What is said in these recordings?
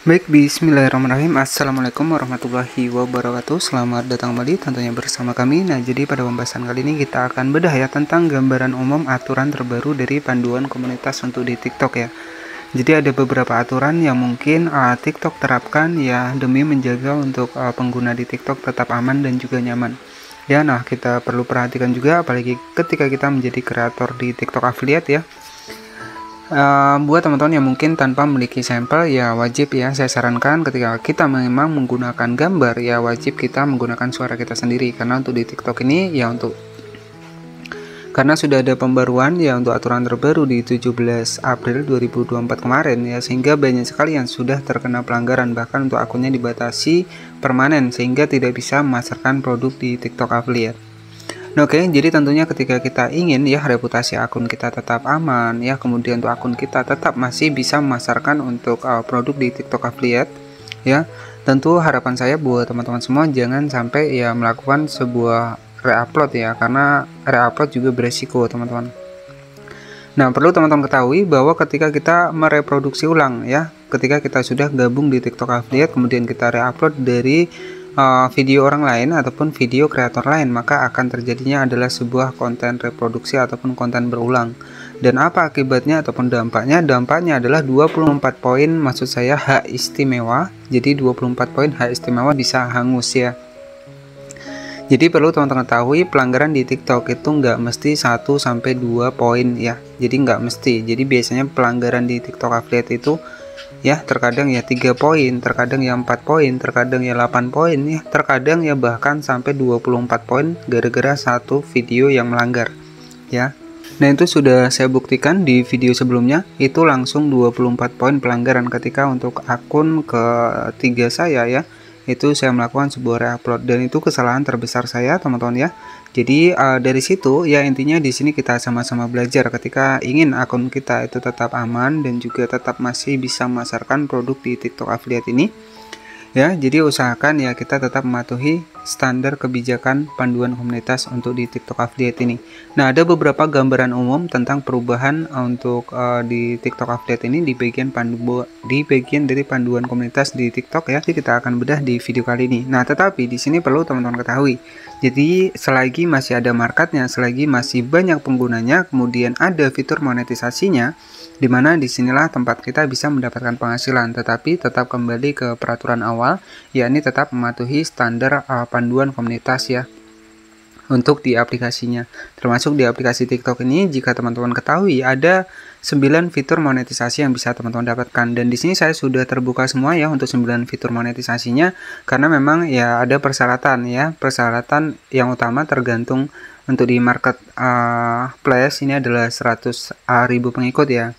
Baik, bismillahirrahmanirrahim. Assalamualaikum warahmatullahi wabarakatuh. Selamat datang kembali tentunya bersama kami. Nah, jadi pada pembahasan kali ini kita akan bedah ya tentang gambaran umum aturan terbaru dari panduan komunitas untuk di TikTok ya. Jadi ada beberapa aturan yang mungkin TikTok terapkan ya demi menjaga untuk pengguna di TikTok tetap aman dan juga nyaman. Ya, nah kita perlu perhatikan juga apalagi ketika kita menjadi kreator di TikTok affiliate ya. Buat teman-teman yang mungkin tanpa memiliki sampel ya wajib ya saya sarankan ketika kita memang menggunakan gambar ya wajib kita menggunakan suara kita sendiri, karena untuk di TikTok ini ya karena sudah ada pembaruan ya untuk aturan terbaru di 17 April 2024 kemarin ya, sehingga banyak sekali yang sudah terkena pelanggaran, bahkan untuk akunnya dibatasi permanen sehingga tidak bisa memasarkan produk di TikTok affiliate. Nah, oke, jadi tentunya ketika kita ingin ya reputasi akun kita tetap aman ya, kemudian untuk akun kita tetap masih bisa memasarkan untuk produk di TikTok affiliate ya, tentu harapan saya buat teman-teman semua jangan sampai ya melakukan sebuah reupload ya, karena reupload juga beresiko teman-teman. Nah, perlu teman-teman ketahui bahwa ketika kita mereproduksi ulang ya, ketika kita sudah gabung di TikTok affiliate kemudian kita reupload dari video orang lain ataupun video kreator lain, maka akan terjadinya adalah sebuah konten reproduksi ataupun konten berulang. Dan apa akibatnya ataupun dampaknya? Dampaknya adalah 24 poin, maksud saya hak istimewa. Jadi 24 poin hak istimewa bisa hangus ya. Jadi perlu teman-teman ketahui pelanggaran di TikTok itu nggak mesti 1-2 poin ya. Jadi nggak mesti. Jadi biasanya pelanggaran di TikTok affiliate itu ya terkadang ya 3 poin, terkadang ya 4 poin, terkadang ya 8 poin ya, terkadang ya bahkan sampai 24 poin gara-gara satu video yang melanggar ya. Nah, itu sudah saya buktikan di video sebelumnya, itu langsung 24 poin pelanggaran ketika untuk akun ketiga saya ya. Itu saya melakukan sebuah reupload dan itu kesalahan terbesar saya teman-teman ya. Jadi dari situ ya intinya di sini kita sama-sama belajar ketika ingin akun kita itu tetap aman dan juga tetap masih bisa memasarkan produk di TikTok affiliate ini. Ya, jadi usahakan ya kita tetap mematuhi standar kebijakan panduan komunitas untuk di TikTok affiliate ini. Nah, ada beberapa gambaran umum tentang perubahan untuk di TikTok affiliate ini di bagian dari panduan komunitas di TikTok ya. Jadi kita akan bedah di video kali ini. Nah, tetapi di sini perlu teman-teman ketahui. Jadi selagi masih ada marketnya, selagi masih banyak penggunanya, kemudian ada fitur monetisasinya, dimana disinilah tempat kita bisa mendapatkan penghasilan, tetapi tetap kembali ke peraturan awal, yakni tetap mematuhi standar panduan komunitas ya untuk di aplikasinya. Termasuk di aplikasi TikTok ini, jika teman-teman ketahui ada 9 fitur monetisasi yang bisa teman-teman dapatkan, dan di sini saya sudah terbuka semua ya untuk 9 fitur monetisasinya, karena memang ya ada persyaratan ya, persyaratan yang utama tergantung untuk di marketplace ini adalah 100.000 pengikut ya.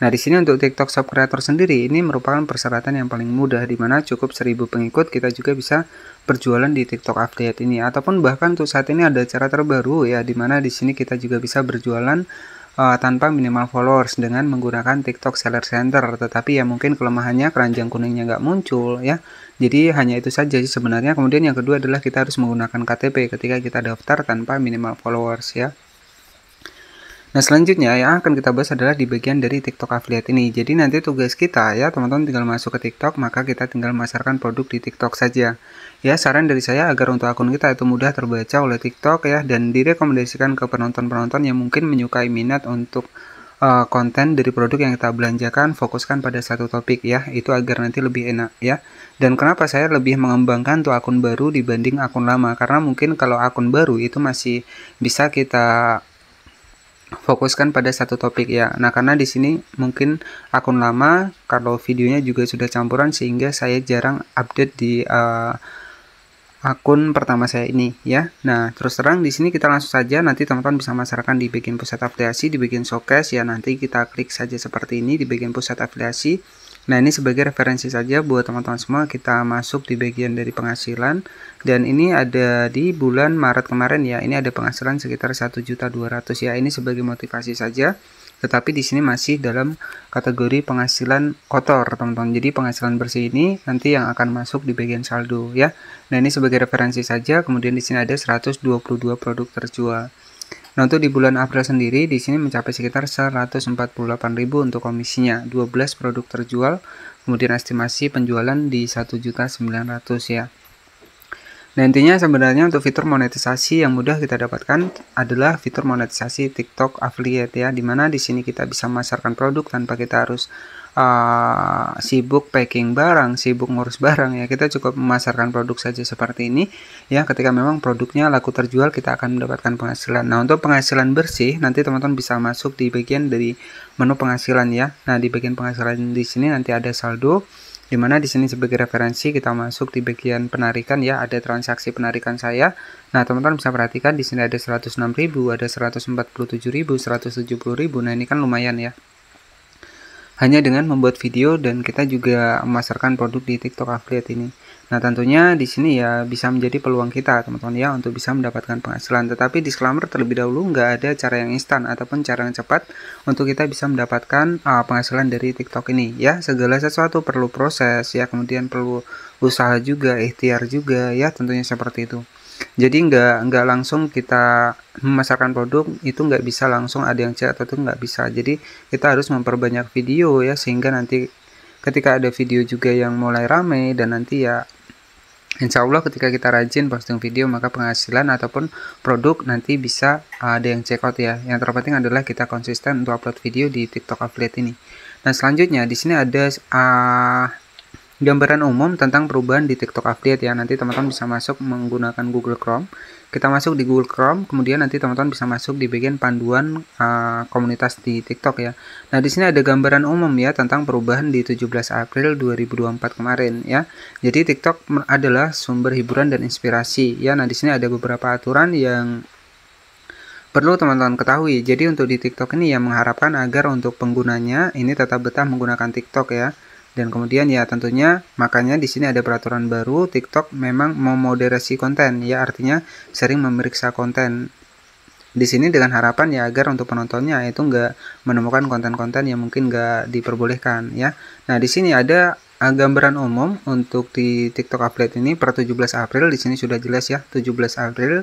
Nah, di sini untuk TikTok Shop Creator sendiri ini merupakan persyaratan yang paling mudah, di mana cukup 1000 pengikut kita juga bisa berjualan di TikTok affiliate ini, ataupun bahkan untuk saat ini ada cara terbaru ya, di mana di sini kita juga bisa berjualan tanpa minimal followers dengan menggunakan TikTok Seller Center. Tetapi ya mungkin kelemahannya keranjang kuningnya nggak muncul ya. Jadi hanya itu saja sih sebenarnya. Kemudian yang kedua adalah kita harus menggunakan KTP ketika kita daftar tanpa minimal followers ya. Nah, selanjutnya yang akan kita bahas adalah di bagian dari TikTok affiliate ini. Jadi nanti tugas kita ya teman-teman tinggal masuk ke TikTok, maka kita tinggal memasarkan produk di TikTok saja. Ya, saran dari saya agar untuk akun kita itu mudah terbaca oleh TikTok ya, dan direkomendasikan ke penonton-penonton yang mungkin menyukai minat untuk konten dari produk yang kita belanjakan, fokuskan pada satu topik ya, itu agar nanti lebih enak ya. Dan kenapa saya lebih mengembangkan untuk akun baru dibanding akun lama? Karena mungkin kalau akun baru itu masih bisa kita fokuskan pada satu topik ya. Nah, karena di sini mungkin akun lama kalau videonya juga sudah campuran sehingga saya jarang update di akun pertama saya ini ya. Nah, terus terang di sini kita langsung saja nanti teman-teman bisa masarkan di bagian pusat afiliasi, di bagian showcase ya. Nanti kita klik saja seperti ini di bagian pusat afiliasi. Nah, ini sebagai referensi saja buat teman-teman semua, kita masuk di bagian dari penghasilan, dan ini ada di bulan Maret kemarin ya, ini ada penghasilan sekitar 1.200.000 ya, ini sebagai motivasi saja, tetapi di sini masih dalam kategori penghasilan kotor teman-teman. Jadi penghasilan bersih ini nanti yang akan masuk di bagian saldo ya. Nah, ini sebagai referensi saja, kemudian di sini ada 122 produk terjual. Nah, untuk di bulan April sendiri di sini mencapai sekitar 148.000 untuk komisinya, 12 produk terjual, kemudian estimasi penjualan di 1.900.000 ya. Nah, intinya sebenarnya untuk fitur monetisasi yang mudah kita dapatkan adalah fitur monetisasi TikTok Affiliate ya, dimana di sini kita bisa memasarkan produk tanpa kita harus sibuk packing barang, sibuk ngurus barang ya. Kita cukup memasarkan produk saja seperti ini ya. Ketika memang produknya laku terjual, kita akan mendapatkan penghasilan. Nah, untuk penghasilan bersih nanti teman-teman bisa masuk di bagian dari menu penghasilan ya. Nah, di bagian penghasilan di sini nanti ada saldo, dimana di sini sebagai referensi kita masuk di bagian penarikan ya, ada transaksi penarikan saya. Nah, teman-teman bisa perhatikan di sini ada 106.000, ada 147.000, 170.000. Nah, ini kan lumayan ya. Hanya dengan membuat video dan kita juga memasarkan produk di TikTok Affiliate ini. Nah, tentunya di sini ya bisa menjadi peluang kita teman-teman ya untuk bisa mendapatkan penghasilan. Tetapi disclaimer terlebih dahulu, nggak ada cara yang instan ataupun cara yang cepat untuk kita bisa mendapatkan penghasilan dari TikTok ini ya. Segala sesuatu perlu proses ya, kemudian perlu usaha juga, ikhtiar juga ya, tentunya seperti itu. Jadi nggak langsung kita memasarkan produk itu nggak bisa langsung ada yang cek atau itu nggak bisa. Jadi kita harus memperbanyak video ya, sehingga nanti ketika ada video juga yang mulai ramai dan nanti ya insya Allah ketika kita rajin posting video, maka penghasilan ataupun produk nanti bisa ada yang check out ya. Yang terpenting adalah kita konsisten untuk upload video di TikTok Affiliate ini. Nah, selanjutnya di sini ada gambaran umum tentang perubahan di TikTok Affiliate ya. Nanti teman-teman bisa masuk menggunakan Google Chrome. Kita masuk di Google Chrome, kemudian nanti teman-teman bisa masuk di bagian panduan komunitas di TikTok ya. Nah, di sini ada gambaran umum ya tentang perubahan di 17 April 2024 kemarin ya. Jadi TikTok adalah sumber hiburan dan inspirasi ya. Nah, di sini ada beberapa aturan yang perlu teman-teman ketahui. Jadi untuk di TikTok ini ya mengharapkan agar untuk penggunanya ini tetap betah menggunakan TikTok ya. Dan kemudian ya tentunya makanya di sini ada peraturan baru, TikTok memang memoderasi konten ya, artinya sering memeriksa konten di sini dengan harapan ya agar untuk penontonnya itu nggak menemukan konten-konten yang mungkin nggak diperbolehkan ya. Nah, di sini ada gambaran umum untuk di TikTok Affiliate ini per 17 April, di sini sudah jelas ya, 17 April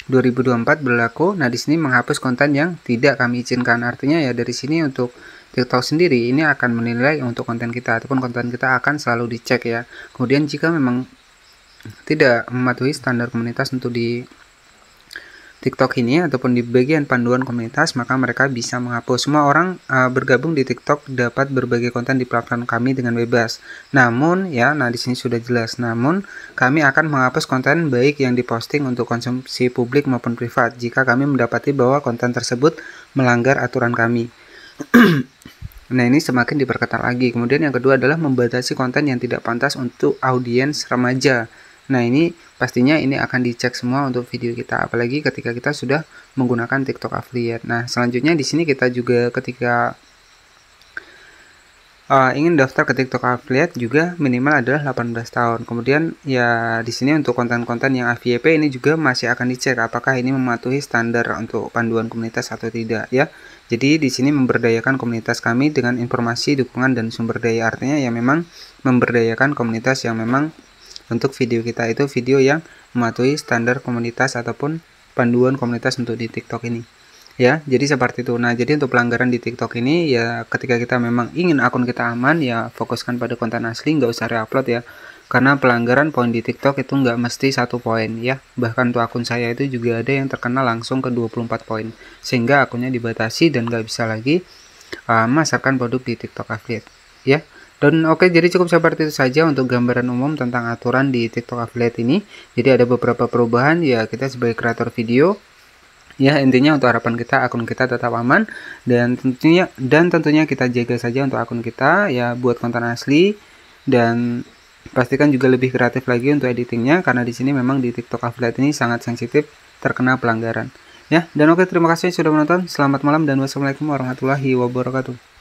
2024 berlaku. Nah, di sini menghapus konten yang tidak kami izinkan, artinya ya dari sini untuk TikTok sendiri ini akan menilai untuk konten kita ataupun konten kita akan selalu dicek ya. Kemudian jika memang tidak mematuhi standar komunitas untuk di TikTok ini ataupun di bagian panduan komunitas, maka mereka bisa menghapus. Semua orang bergabung di TikTok dapat berbagai konten di platform kami dengan bebas. Namun ya, nah di sini sudah jelas. Namun kami akan menghapus konten baik yang diposting untuk konsumsi publik maupun privat jika kami mendapati bahwa konten tersebut melanggar aturan kami. Nah, ini semakin diperketat lagi. Kemudian yang kedua adalah membatasi konten yang tidak pantas untuk audiens remaja. Nah, ini pastinya ini akan dicek semua untuk video kita, apalagi ketika kita sudah menggunakan TikTok Affiliate. Nah, selanjutnya di sini kita juga ketika ingin daftar ke TikTok Affiliate juga minimal adalah 18 tahun. Kemudian ya di sini untuk konten-konten yang FYP ini juga masih akan dicek apakah ini mematuhi standar untuk panduan komunitas atau tidak ya. Jadi di sini memberdayakan komunitas kami dengan informasi, dukungan dan sumber daya, artinya ya memang memberdayakan komunitas yang memang untuk video kita itu video yang mematuhi standar komunitas ataupun panduan komunitas untuk di TikTok ini. Ya, jadi seperti itu. Nah, jadi untuk pelanggaran di TikTok ini ya ketika kita memang ingin akun kita aman ya fokuskan pada konten asli, nggak usah reupload ya. Karena pelanggaran poin di TikTok itu nggak mesti 1 poin ya. Bahkan untuk akun saya itu juga ada yang terkena langsung ke 24 poin. Sehingga akunnya dibatasi dan nggak bisa lagi memasarkan produk di TikTok Affiliate ya. Dan oke, jadi cukup seperti itu saja untuk gambaran umum tentang aturan di TikTok Affiliate ini. Jadi ada beberapa perubahan ya, kita sebagai kreator video ya, intinya untuk harapan kita akun kita tetap aman dan tentunya kita jaga saja untuk akun kita ya, buat konten asli dan pastikan juga lebih kreatif lagi untuk editingnya, karena di sini memang di TikTok Affiliate ini sangat sensitif terkena pelanggaran ya. Dan oke, terima kasih sudah menonton, selamat malam dan wassalamualaikum warahmatullahi wabarakatuh.